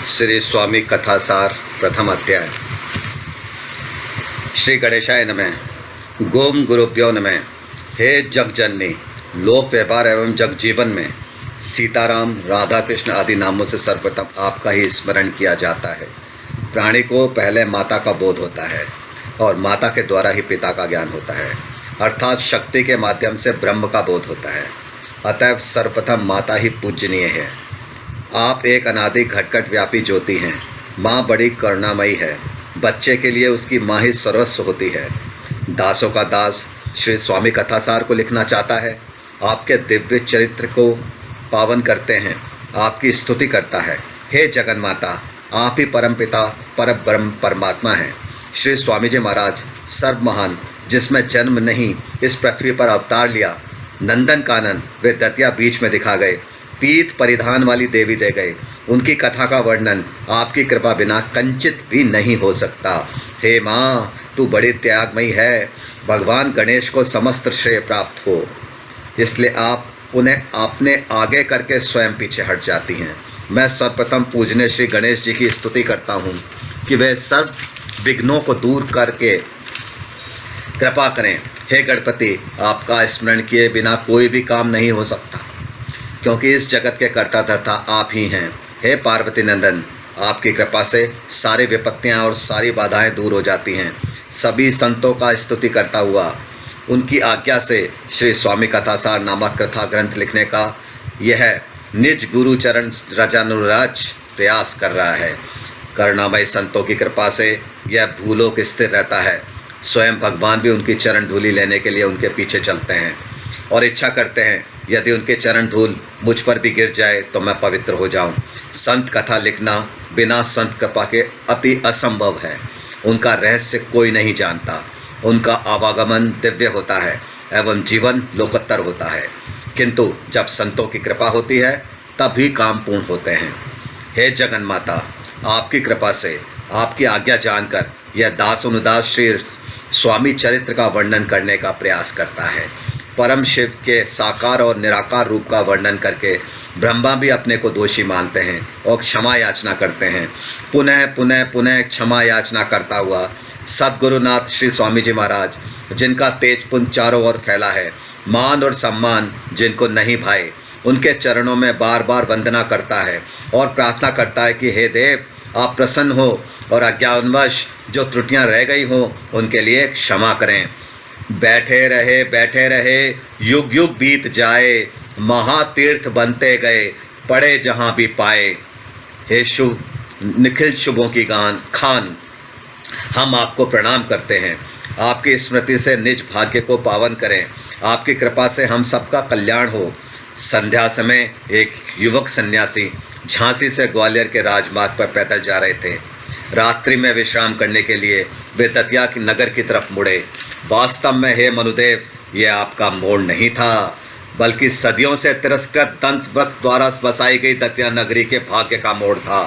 श्री स्वामी कथासार प्रथम अध्याय। श्री गणेशाय नमः। गोम गुरुभ्यो नमः। हे जगजननी, लोक व्यापार एवं जग जीवन में सीताराम, राधा कृष्ण आदि नामों से सर्वप्रथम आपका ही स्मरण किया जाता है। प्राणी को पहले माता का बोध होता है और माता के द्वारा ही पिता का ज्ञान होता है, अर्थात शक्ति के माध्यम से ब्रह्म का बोध होता है। अतएव सर्वप्रथम माता ही पूजनीय है। आप एक अनादि घटघट व्यापी ज्योति हैं। माँ बड़ी करुणामयी है। बच्चे के लिए उसकी माँ ही सर्वस्व होती है। दासों का दास श्री स्वामी कथासार को लिखना चाहता है। आपके दिव्य चरित्र को पावन करते हैं, आपकी स्तुति करता है। हे जगन माता, आप ही परम पिता पर ब्रह्म परमात्मा हैं। श्री स्वामी जी महाराज सर्व महान, जिसमें जन्म नहीं इस पृथ्वी पर अवतार लिया। नंदन कानन वे दतिया बीच में दिखा गए, पीत परिधान वाली देवी दे गए। उनकी कथा का वर्णन आपकी कृपा बिना कंचित भी नहीं हो सकता। हे माँ, तू बड़ी त्यागमयी है। भगवान गणेश को समस्त श्रेय प्राप्त हो, इसलिए आप उन्हें आपने आगे करके स्वयं पीछे हट जाती हैं। मैं सर्वप्रथम पूजने श्री गणेश जी की स्तुति करता हूँ कि वे सर्व विघ्नों को दूर करके कृपा करें। हे गणपति, आपका स्मरण किए बिना कोई भी काम नहीं हो सकता, क्योंकि इस जगत के कर्ता धर्ता आप ही हैं। हे पार्वती नंदन, आपकी कृपा से सारी विपत्तियां और सारी बाधाएं दूर हो जाती हैं। सभी संतों का स्तुति करता हुआ उनकी आज्ञा से श्री स्वामी कथासार नामक कथा ग्रंथ लिखने का यह निज गुरु चरण रजानुराज प्रयास कर रहा है। करुणामय संतों की कृपा से यह भूलोक स्थिर रहता है। स्वयं भगवान भी उनकी चरण धूलि लेने के लिए उनके पीछे चलते हैं और इच्छा करते हैं यदि उनके चरण धूल मुझ पर भी गिर जाए तो मैं पवित्र हो जाऊं। संत कथा लिखना बिना संत कृपा के अति असंभव है। उनका रहस्य कोई नहीं जानता। उनका आवागमन दिव्य होता है एवं जीवन लोकोत्तर होता है, किंतु जब संतों की कृपा होती है तभी काम पूर्ण होते हैं। हे जगन माता, आपकी कृपा से आपकी आज्ञा जानकर यह दास अनुदास श्री स्वामी चरित्र का वर्णन करने का प्रयास करता है। परम शिव के साकार और निराकार रूप का वर्णन करके ब्रह्मा भी अपने को दोषी मानते हैं और क्षमा याचना करते हैं। पुनः पुनः पुनः क्षमा याचना करता हुआ सद्गुरुनाथ श्री स्वामी जी महाराज, जिनका तेज पुंज चारों ओर फैला है, मान और सम्मान जिनको नहीं भाए, उनके चरणों में बार बार वंदना करता है और प्रार्थना करता है कि हे देव, आप प्रसन्न हो और अज्ञानवश जो त्रुटियां रह गई हों उनके लिए क्षमा करें। बैठे रहे युग युग बीत जाए, महातीर्थ बनते गए, पड़े जहाँ भी पाए। हे शुभ निखिल शुभों की खान, हम आपको प्रणाम करते हैं। आपकी स्मृति से निज भाग्य को पावन करें। आपकी कृपा से हम सबका कल्याण हो। संध्या समय एक युवक सन्यासी झांसी से ग्वालियर के राजमार्ग पर पैदल जा रहे थे। रात्रि में विश्राम करने के लिए वे दतिया की नगर की तरफ मुड़े। वास्तव में हे मनुदेव, यह आपका मोड़ नहीं था, बल्कि सदियों से तिरस्कृत दंत वक्त द्वारा बसाई गई दतिया नगरी के भाग्य का मोड़ था,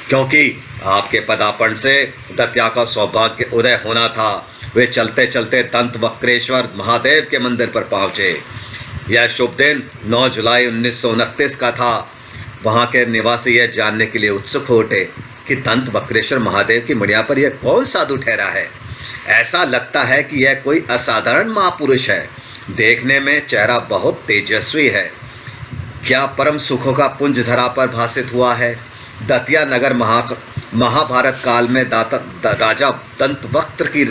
क्योंकि आपके पदार्पण से दतिया का सौभाग्य उदय होना था। वे चलते चलते दंत वक्रेश्वर महादेव के मंदिर पर पहुँचे। यह शुभ दिन 9 जुलाई 1929 का था। वहाँ के निवासी यह जानने के लिए उत्सुक हो उठे कि दंत वक्रेश्वर महादेव की मड़िया पर यह कौन साधु ठहरा है। ऐसा लगता है कि यह कोई असाधारण महापुरुष है। देखने में चेहरा बहुत तेजस्वी है। क्या परम सुखों का पुंज धरा पर भासित हुआ है। दतिया नगर महाभारत काल में राजा दंतवक्त्र की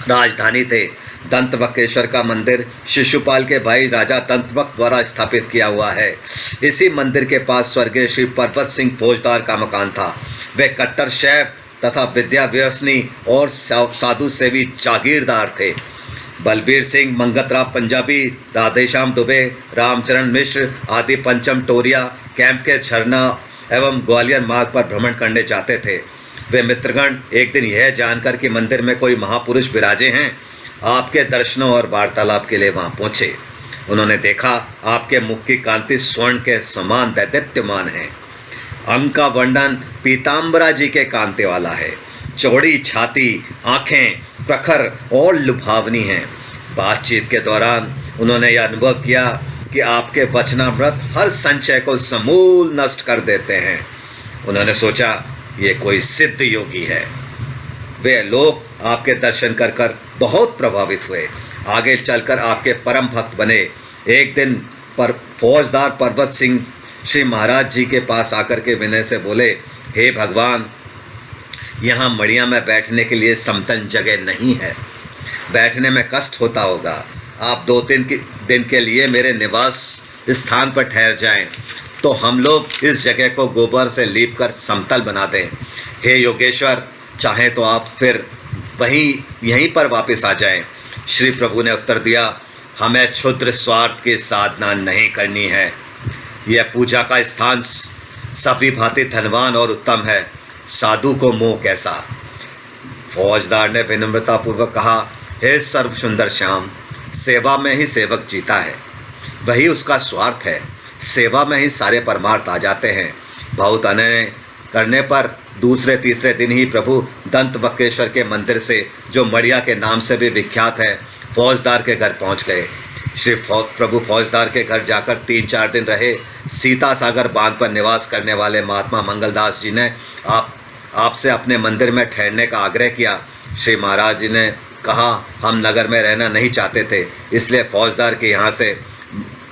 राजधानी थे। दंतवक्रेश्वर का मंदिर शिशुपाल के भाई राजा दंतवक्त द्वारा स्थापित किया हुआ है। इसी मंदिर के पास स्वर्गीय श्री पर्वत सिंह फौजदार का मकान था। वे कट्टर शैव तथा विद्या व्यसनी और साधु सेवी जागीरदार थे। बलबीर सिंह, मंगतराव पंजाबी, राधेश्याम दुबे, रामचरण मिश्र आदि पंचम टोरिया कैंप के झरना एवं ग्वालियर मार्ग पर भ्रमण करने जाते थे। वे मित्रगण एक दिन यह जानकर कि मंदिर में कोई महापुरुष विराजे हैं, आपके दर्शनों और वार्तालाप के लिए वहाँ पहुँचे। उन्होंने देखा आपके मुख की कांति स्वर्ण के समान दैदीप्यमान है। अंग का वर्णन पीताम्बरा जी के कांति वाला है। चौड़ी छाती, आँखें प्रखर और लुभावनी हैं। बातचीत के दौरान उन्होंने यह अनुभव किया कि आपके वचनामृत हर संशय को समूल नष्ट कर देते हैं। उन्होंने सोचा ये कोई सिद्ध योगी है। वे लोग आपके दर्शन कर कर बहुत प्रभावित हुए, आगे चलकर आपके परम भक्त बने। एक दिन पर फौजदार पर्वत सिंह श्री महाराज जी के पास आकर के विनय से बोले, हे भगवान, यहाँ मड़िया में बैठने के लिए समतल जगह नहीं है, बैठने में कष्ट होता होगा। आप 2-3 दिन के लिए मेरे निवास स्थान पर ठहर जाएं, तो हम लोग इस जगह को गोबर से लीप कर समतल बना दें। हे योगेश्वर, चाहें तो आप फिर यहीं पर वापस आ जाएं। श्री प्रभु ने उत्तर दिया, हमें क्षुद्र स्वार्थ की साधना नहीं करनी है। यह पूजा का स्थान सभी भांति धनवान और उत्तम है, साधु को मोह कैसा। फौजदार ने विनम्रतापूर्वक कहा, हे सर्व सुंदर श्याम, सेवा में ही सेवक जीता है, वही उसका स्वार्थ है। सेवा में ही सारे परमार्थ आ जाते हैं। बहुत अनय करने पर दूसरे तीसरे दिन ही प्रभु दंत बक्केश्वर के मंदिर से, जो मड़िया के नाम से भी विख्यात है, फौजदार के घर पहुंच गए। प्रभु फौजदार के घर जाकर 3-4 दिन रहे। सीता सागर बांध पर निवास करने वाले महात्मा मंगलदास जी ने आपसे अपने मंदिर में ठहरने का आग्रह किया। श्री महाराज जी ने कहा, हम नगर में रहना नहीं चाहते थे, इसलिए फौजदार के यहाँ से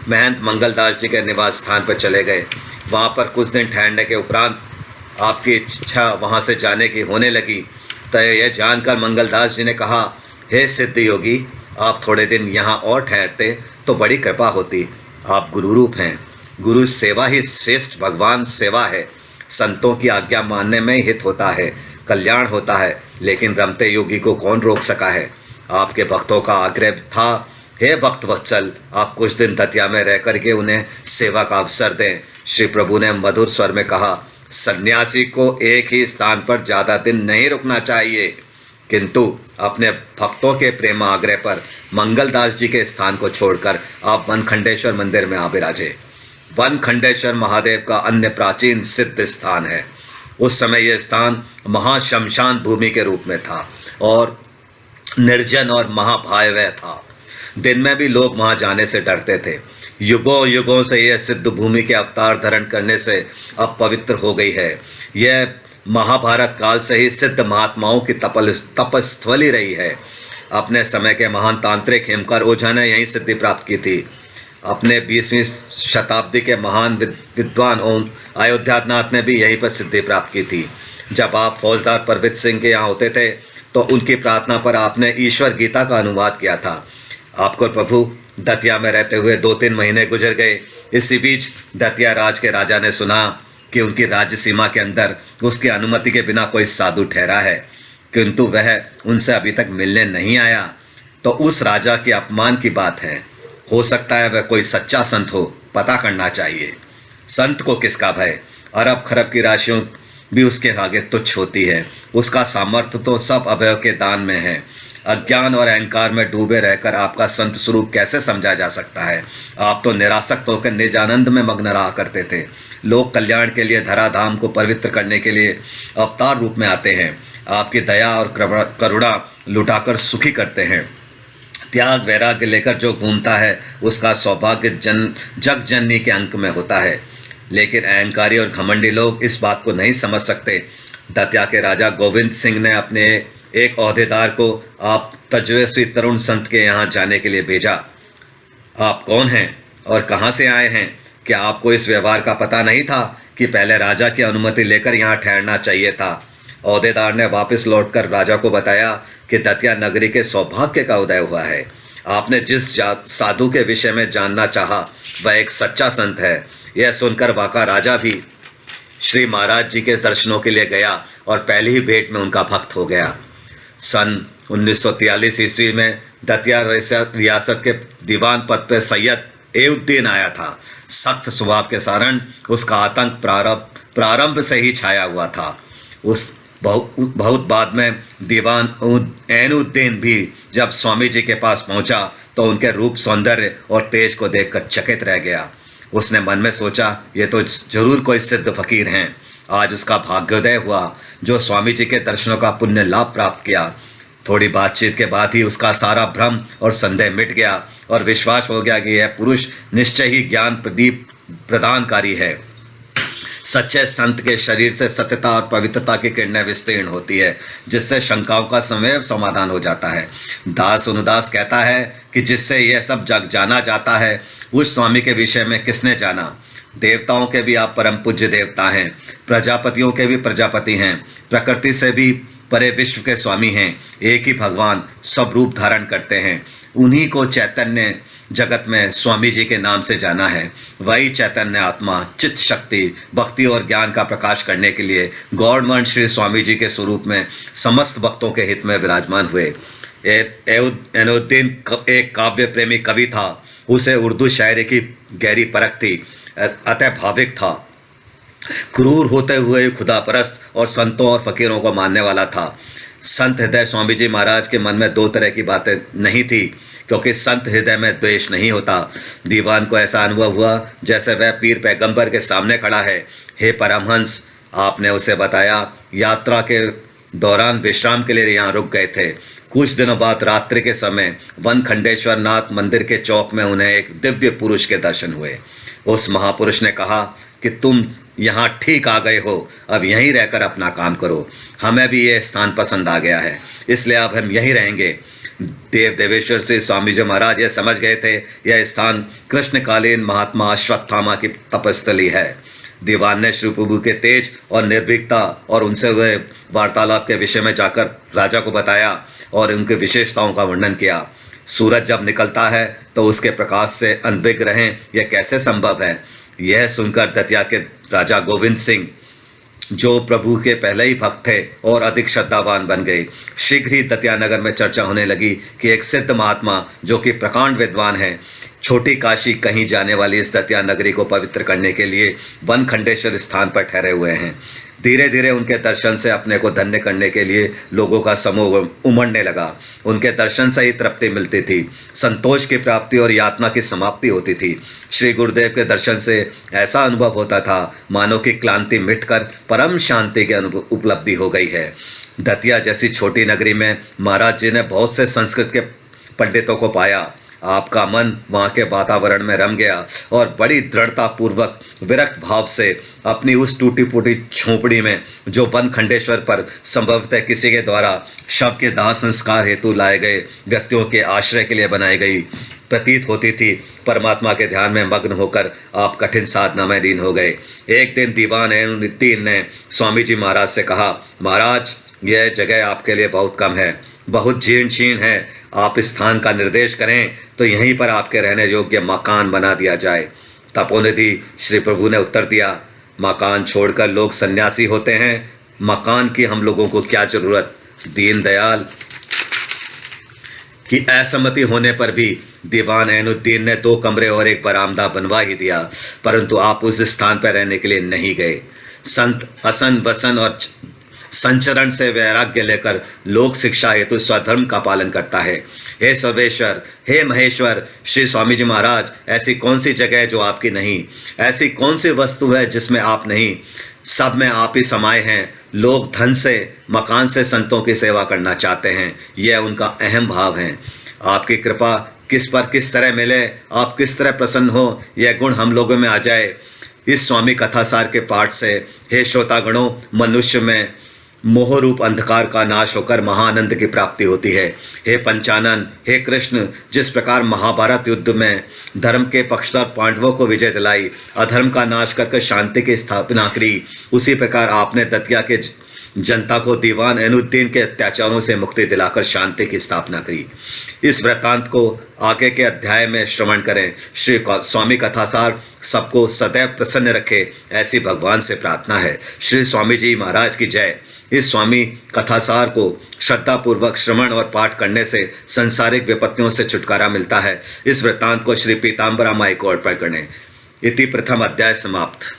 महंत मंगलदास जी के निवास स्थान पर चले गए। वहाँ पर कुछ दिन ठहरने के उपरांत आपकी इच्छा वहाँ से जाने की होने लगी। तो यह जानकर मंगलदास जी ने कहा, हे सिद्ध योगी, आप थोड़े दिन यहाँ और ठहरते तो बड़ी कृपा होती। आप गुरु रूप हैं, गुरु सेवा ही श्रेष्ठ भगवान सेवा है। संतों की आज्ञा मानने में हित होता है, कल्याण होता है, लेकिन रमते योगी को कौन रोक सका है। आपके भक्तों का आग्रह था, हे भक्त वत्सल, आप कुछ दिन दतिया में रह करके उन्हें सेवा का अवसर दें। श्री प्रभु ने मधुर स्वर में कहा, सन्यासी को एक ही स्थान पर ज़्यादा दिन नहीं रुकना चाहिए, किंतु अपने भक्तों के प्रेम आग्रह पर मंगलदास जी के स्थान को छोड़कर आप वनखंडेश्वर मंदिर में आ विराजे। वनखंडेश्वर महादेव का अन्य प्राचीन सिद्ध स्थान है। उस समय यह स्थान महाशमशान भूमि के रूप में था और निर्जन और महाभयावह था। दिन में भी लोग वहाँ जाने से डरते थे। युगों युगों से यह सिद्ध भूमि के अवतार धारण करने से अब पवित्र हो गई है। यह महाभारत काल से ही सिद्ध महात्माओं की तपस्थली रही है। अपने समय के महान तांत्रिक हेमकर ओझा ने यही सिद्धि प्राप्त की थी। अपने 20वीं शताब्दी के महान विद्वान ओम अयोध्यानाथ ने भी यहीं पर सिद्धि प्राप्त की थी। जब आप फौजदार परवित सिंह के यहाँ होते थे तो उनकी प्रार्थना पर आपने ईश्वर गीता का अनुवाद किया था। आपको प्रभु दतिया में रहते हुए 2-3 महीने गुजर गए। इसी बीच दतिया राज के राजा ने सुना कि उनकी राज्य सीमा के अंदर उसकी अनुमति के बिना कोई साधु ठहरा है, किंतु वह उनसे अभी तक मिलने नहीं आया। तो उस राजा के अपमान की बात है। हो सकता है वह कोई सच्चा संत हो, पता करना चाहिए। संत को किसका भय, अरब खरब की राशियों भी उसके आगे तुच्छ होती है। उसका सामर्थ्य तो सब अभय के दान में है। अज्ञान और अहंकार में डूबे रहकर आपका संत स्वरूप कैसे समझा जा सकता है। आप तो निरासक्त होकर निज आनंद में मग्न रहा करते थे। लोक कल्याण के लिए धराधाम को पवित्र करने के लिए अवतार रूप में आते हैं। आपकी दया और करुणा लुटाकर सुखी करते हैं। त्याग वैराग्य लेकर जो घूमता है उसका सौभाग्य जग जननी के अंक में होता है। लेकिन अहंकारी और घमंडी लोग इस बात को नहीं समझ सकते। दतिया के राजा गोविंद सिंह ने अपने एक ओहदेदार को आप तजस्वी तरुण संत के यहाँ जाने के लिए भेजा। आप कौन हैं और कहाँ से आए हैं? क्या आपको इस व्यवहार का पता नहीं था कि पहले राजा की अनुमति लेकर यहाँ ठहरना चाहिए था? ओहदेदार ने वापस लौटकर राजा को बताया कि दतिया नगरी के सौभाग्य का उदय हुआ है। आपने जिस साधु के विषय में जानना चाहा वह एक सच्चा संत है। यह सुनकर वाका राजा भी श्री महाराज जी के दर्शनों के लिए गया और पहली ही भेंट में उनका भक्त हो गया। सन 1943 ईस्वी में दतिया रियासत के दीवान पद पर सैयद एउद्दीन आया था। सख्त स्वभाव के कारण उसका आतंक प्रारंभ से ही छाया हुआ था। उस बहुत बाद में दीवान ऐनुद्दीन भी जब स्वामी जी के पास पहुंचा तो उनके रूप सौंदर्य और तेज को देखकर चकित रह गया। उसने मन में सोचा, ये तो जरूर कोई सिद्ध फकीर हैं। आज उसका भाग्योदय हुआ जो स्वामी जी के दर्शनों का पुण्य लाभ प्राप्त किया। थोड़ी बातचीत के बाद ही उसका सारा भ्रम और संदेह मिट गया और विश्वास हो गया कि यह पुरुष निश्चय ही ज्ञान प्रदीप प्रदानकारी है। सच्चे संत के शरीर से सत्यता और पवित्रता की किरणें विस्तीर्ण होती है, जिससे शंकाओं का स्वयं समाधान हो जाता है। दास अनुदास कहता है कि जिससे यह सब जग जाना जाता है, उस स्वामी के विषय में किसने जाना। देवताओं के भी आप परम पूज्य देवता हैं, प्रजापतियों के भी प्रजापति हैं, प्रकृति से भी परे विश्व के स्वामी हैं। एक ही भगवान सब रूप धारण करते हैं। उन्हीं को चैतन्य जगत में स्वामी जी के नाम से जाना है। वही चैतन्य आत्मा चित्त शक्ति भक्ति और ज्ञान का प्रकाश करने के लिए गौरवर्ण श्री स्वामी जी के स्वरूप में समस्त भक्तों के हित में विराजमान हुए। एनुद्दीन एक काव्य प्रेमी कवि था। उसे उर्दू शायरी की गहरी परख थी, अतः भाविक था। क्रूर होते हुए खुदा परस्त और संतों और फकीरों को मानने वाला था। संत हृदय स्वामी जी महाराज के मन में दो तरह की बातें नहीं थी, क्योंकि संत हृदय में द्वेष नहीं होता। दीवान को ऐसा अनुभव हुआ जैसे वह पीर पैगंबर के सामने खड़ा है। हे परमहंस, आपने उसे बताया यात्रा के दौरान विश्राम के लिए यहाँ रुक गए थे। कुछ दिनों बाद रात्रि के समय वन खंडेश्वर नाथ मंदिर के चौक में उन्हें एक दिव्य पुरुष के दर्शन हुए। उस महापुरुष ने कहा कि तुम यहाँ ठीक आ गए हो, अब यहीं रहकर अपना काम करो। हमें भी ये स्थान पसंद आ गया है, इसलिए अब हम यहीं रहेंगे। देव देवेश्वर से स्वामी जी महाराज यह समझ गए थे यह स्थान कृष्णकालीन महात्मा अश्वत्थामा की तपस्थली है। दीवान ने श्री प्रभु के तेज और निर्भीकता और उनसे हुए वार्तालाप के विषय में जाकर राजा को बताया और उनकी विशेषताओं का वर्णन किया। सूरज जब निकलता है तो उसके प्रकाश से अनभिज्ञ रहें, यह कैसे संभव है। यह सुनकर दतिया के राजा गोविंद सिंह, जो प्रभु के पहले ही भक्त थे और अधिक श्रद्धावान बन गए। शीघ्र ही दतिया नगर में चर्चा होने लगी कि एक सिद्ध महात्मा जो कि प्रकांड विद्वान है, छोटी काशी कहीं जाने वाली इस दतिया नगरी को पवित्र करने के लिए वन खंडेश्वर स्थान पर ठहरे हुए हैं। धीरे धीरे उनके दर्शन से अपने को धन्य करने के लिए लोगों का समूह उमड़ने लगा। उनके दर्शन से ही तृप्ति मिलती थी, संतोष की प्राप्ति और यातना की समाप्ति होती थी। श्री गुरुदेव के दर्शन से ऐसा अनुभव होता था मानो कि क्लांति मिटकर परम शांति की उपलब्धि हो गई है। दतिया जैसी छोटी नगरी में महाराज जी ने बहुत से संस्कृत के पंडितों को पाया। आपका मन वहाँ के वातावरण में रम गया और बड़ी दृढ़ता पूर्वक विरक्त भाव से अपनी उस टूटी फूटी झोंपड़ी में, जो वन खंडेश्वर पर संभवतः किसी के द्वारा शव के दाह संस्कार हेतु लाए गए व्यक्तियों के आश्रय के लिए बनाई गई प्रतीत होती थी, परमात्मा के ध्यान में मग्न होकर आप कठिन साधना में लीन हो गए। एक दिन दीवान एनुद्दीन ने स्वामी जी महाराज से कहा, महाराज यह जगह आपके लिए बहुत कम है, बहुत जीर्ण शीर्ण है। आप इस स्थान का निर्देश करें तो यहीं पर आपके रहने योग्य मकान बना दिया जाए। तपोनिधि श्री प्रभु ने उत्तर दिया, मकान छोड़कर लोग सन्यासी होते हैं, मकान की हम लोगों को क्या जरूरत। दीनदयाल की असहमति होने पर भी दीवान एनुद्दीन ने 2 कमरे और एक बरामदा बनवा ही दिया, परंतु आप उस स्थान पर रहने के लिए नहीं गए। संत असन वसन और संचरण से वैराग्य लेकर लोक शिक्षा हेतु स्वधर्म का पालन करता है। हे सर्वेश्वर, हे महेश्वर श्री स्वामी जी महाराज, ऐसी कौन सी जगह है जो आपकी नहीं, ऐसी कौन सी वस्तु है जिसमें आप नहीं, सब में आप ही समाये हैं। लोग धन से मकान से संतों की सेवा करना चाहते हैं, यह उनका अहम भाव है। आपकी कृपा किस पर किस तरह मिले, आप किस तरह प्रसन्न हो, यह गुण हम लोगों में आ जाए। इस स्वामी कथासार के पाठ से हे श्रोतागणों, मनुष्य में मोह रूप अंधकार का नाश होकर महाआनंद की प्राप्ति होती है। हे पंचानन, हे कृष्ण, जिस प्रकार महाभारत युद्ध में धर्म के पक्षधर पांडवों को विजय दिलाई, अधर्म का नाश करके शांति की स्थापना करी, उसी प्रकार आपने दतिया के जनता को दीवान एनुद्दीन के अत्याचारों से मुक्ति दिलाकर शांति की स्थापना करी। इस वृत्तांत को आगे के अध्याय में श्रवण करें। श्री स्वामी कथासार सबको सदैव प्रसन्न रखे, ऐसी भगवान से प्रार्थना है। श्री स्वामी जी महाराज की जय। इस स्वामी कथासार को श्रद्धापूर्वक श्रवण और पाठ करने से संसारिक विपत्तियों से छुटकारा मिलता है। इस वृत्तांत को श्री पीताम्बरा माई को अर्पण करें। इति प्रथम अध्याय समाप्त।